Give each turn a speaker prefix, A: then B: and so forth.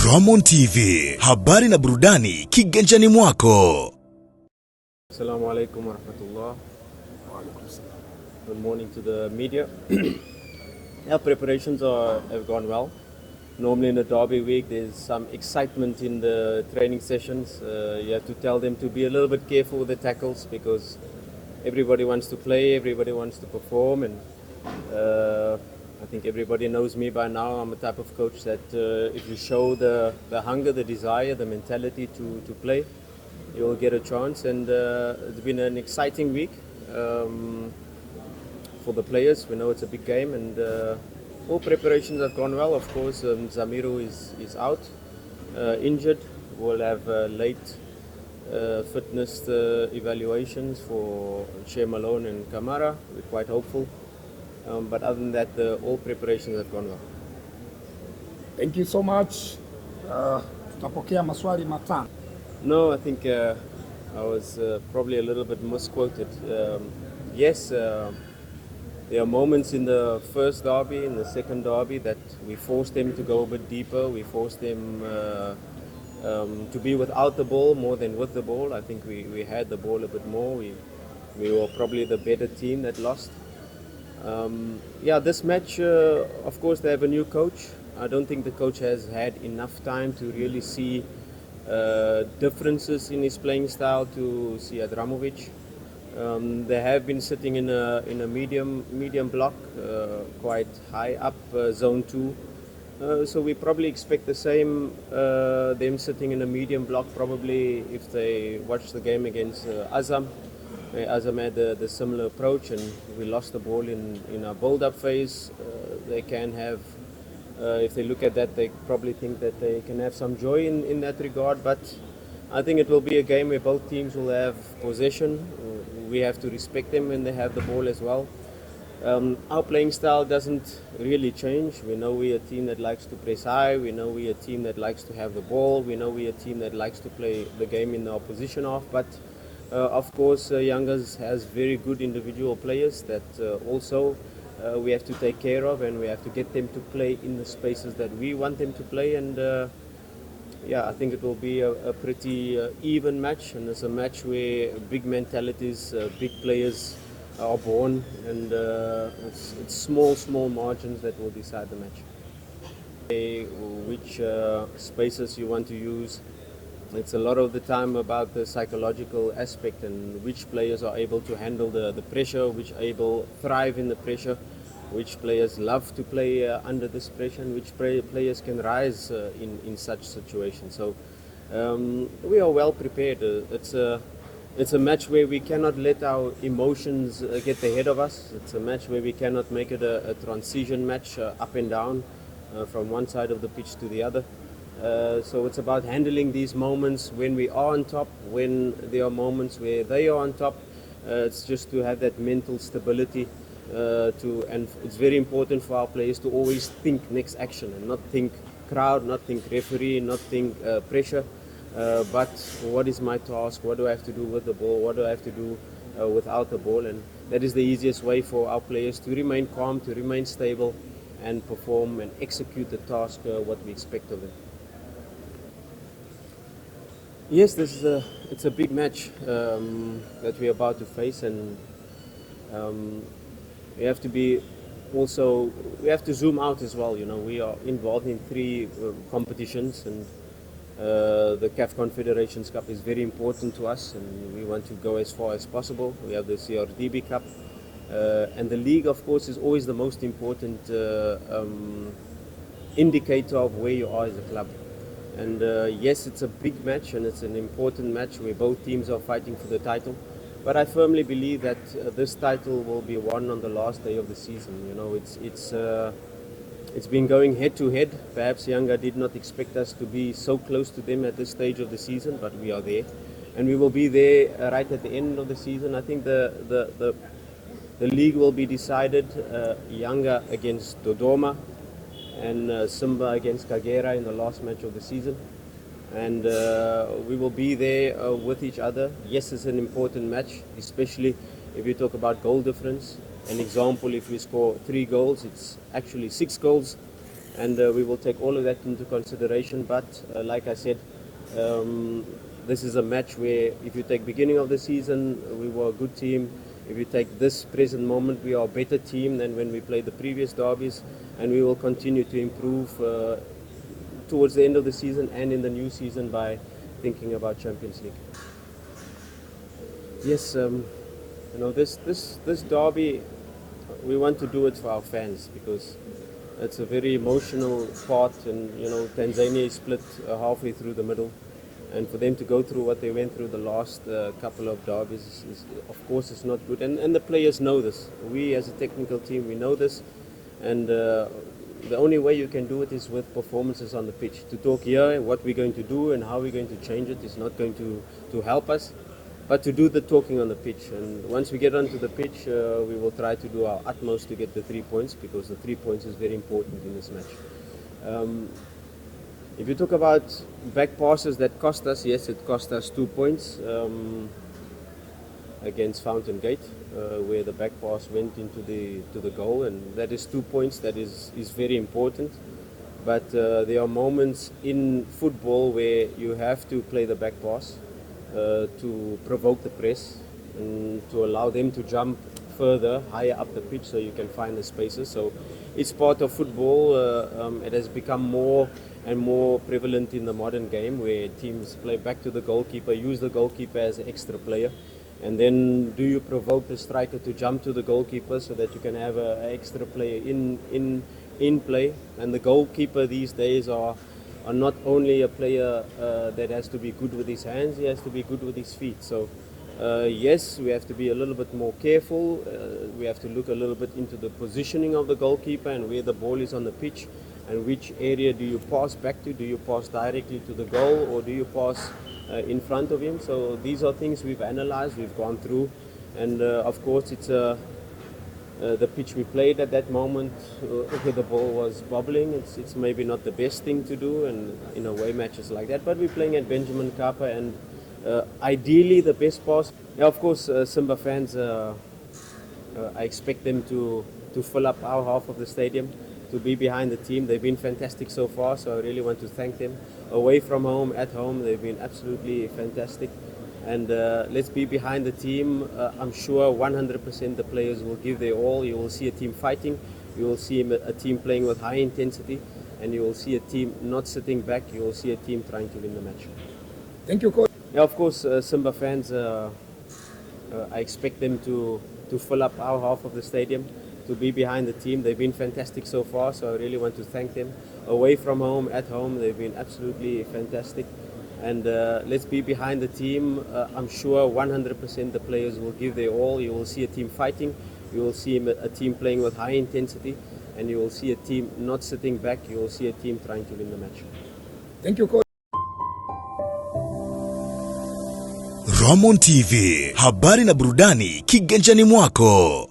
A: Ramon TV, habari na burudani kiganjani mwako.
B: Assalamu alaikum wa rahmatullah. Good morning to the media. Our preparations have gone well. Normally in a derby week there's some excitement in the training sessions. You have to tell them to be a little bit careful with the tackles because everybody wants to play, everybody wants to perform, and I think everybody knows me by now. I'm a type of coach that if you show the hunger, the desire, the mentality to play, you'll get a chance. And it's been an exciting week for the players. We know it's a big game, and all preparations have gone well. Of course, Zamiru is out, injured. We'll have late fitness evaluations for Chemalone and Camara. We're quite hopeful. But other than that, all preparations have gone well.
C: Thank you so much. Tutapokea maswali matano.
B: No, I think I was probably a little bit misquoted. Yes, there are moments in the first derby, in the second derby, that we forced them to go a bit deeper. We forced them to be without the ball more than with the ball. I think we had the ball a bit more. We were probably the better team that lost. This match, of course, they have a new coach. I don't think the coach has had enough time to really see differences in his playing style to see Adramovic. They have been sitting in a medium block, quite high up, zone 2. So we probably expect the same, them sitting in a medium block probably if they watch the game against Azam. Azam had the similar approach, and we lost the ball in our build-up phase. They can have, if they look at that, they probably think that they can have some joy in that regard. But I think it will be a game where both teams will have possession. We have to respect them when they have the ball as well. Our playing style doesn't really change. We know we're a team that likes to press high. We know we're a team that likes to have the ball. We know we're a team that likes to play the game in the opposition half. But of course, Youngers has very good individual players that also we have to take care of, and we have to get them to play in the spaces that we want them to play. And I think it will be a pretty even match, and it's a match where big mentalities, big players are born, and it's small margins that will decide the match. Which spaces you want to use. It's a lot of the time about the psychological aspect and which players are able to handle the pressure, which able thrive in the pressure, which players love to play under this pressure, and which players can rise in such situations. So we are well prepared. It's a match where we cannot let our emotions get the head of us. It's a match where we cannot make it a transition match up and down from one side of the pitch to the other. So it's about handling these moments when we are on top, when there are moments where they are on top. It's just to have that mental stability and it's very important for our players to always think next action and not think crowd, not think referee, not think pressure, but what is my task, what do I have to do with the ball, what do I have to do without the ball. And that is the easiest way for our players to remain calm, to remain stable and perform and execute the task, what we expect of them. Yes, it's a big match that we're about to face, and we have to zoom out as well. You know, we are involved in 3 competitions, and the CAF Confederations Cup is very important to us, and we want to go as far as possible. We have the CRDB Cup, and the league, of course, is always the most important indicator of where you are as a club. And yes, it's a big match, and it's an important match where both teams are fighting for the title. But I firmly believe that this title will be won on the last day of the season. You know, it's been going head to head. Perhaps Yanga did not expect us to be so close to them at this stage of the season, but we are there, and we will be there right at the end of the season. I think the league will be decided. Yanga against Dodoma, and Simba against Kagera in the last match of the season. And we will be there with each other. Yes, it's an important match, especially if you talk about goal difference. An example, if we score 3 goals, it's actually 6 goals and we will take all of that into consideration. But like I said, this is a match where if you take beginning of the season, we were a good team. If you take this present moment, we are a better team than when we played the previous derbies, and we will continue to improve towards the end of the season and in the new season by thinking about Champions League. Yes, this derby, we want to do it for our fans because it's a very emotional part, and Tanzania is split halfway through the middle, and for them to go through what they went through the last couple of derbies is of course it's not good, and the players know this. We as a technical team, we know this, and the only way you can do it is with performances on the pitch. To talk here what we're going to do and how we're going to change it is not going to help us, but to do the talking on the pitch. And once we get onto the pitch, we will try to do our utmost to get the 3 points, because the 3 points is very important in this match. If you talk about back passes that cost us, yes, it cost us 2 points against Fountain Gate, where the back pass went into the goal, and that is 2 points. That is very important. But there are moments in football where you have to play the back pass to provoke the press and to allow them to jump further, higher up the pitch, so you can find the spaces. So it's part of football. It has become more and more prevalent in the modern game, where teams play back to the goalkeeper, use the goalkeeper as an extra player, and then do you provoke the striker to jump to the goalkeeper so that you can have an extra player in play. And the goalkeeper these days are not only a player that has to be good with his hands, he has to be good with his feet. So yes, we have to be a little bit more careful. We have to look a little bit into the positioning of the goalkeeper and where the ball is on the pitch, and which area do you pass back to. Do you pass directly to the goal, or do you pass in front of him? So these are things we've analyzed, we've gone through, and of course it's the pitch we played at that moment, the ball was bobbling. It's maybe not the best thing to do, and in away matches like that, but we're playing at Benjamin Kappa, and ideally the best pass. Yeah, of course, Simba fans, I expect them to fill up our half of the stadium, to be behind the team. They've been fantastic so far, so I really want to thank them. Away from home, at home, they've been absolutely fantastic. And let's be behind the team. I'm sure 100% the players will give their all. You will see a team fighting. You will see a team playing with high intensity. And you will see a team not sitting back. You will see a team trying to win the match.
C: Thank you, Coach.
B: Yeah, of course, Simba fans, I expect them to fill up our half of the stadium, to be behind the team. They've been fantastic so far, so I really want to thank them. Away from home, at home, they've been absolutely fantastic. And let's be behind the team. I'm sure 100% the players will give their all. You will see a team fighting. You will see a team playing with high intensity. And you will see a team not sitting back. You will see a team trying to win the match.
C: Thank you, Coach.
A: Ramon TV, habari na burudani kiganjani mwako.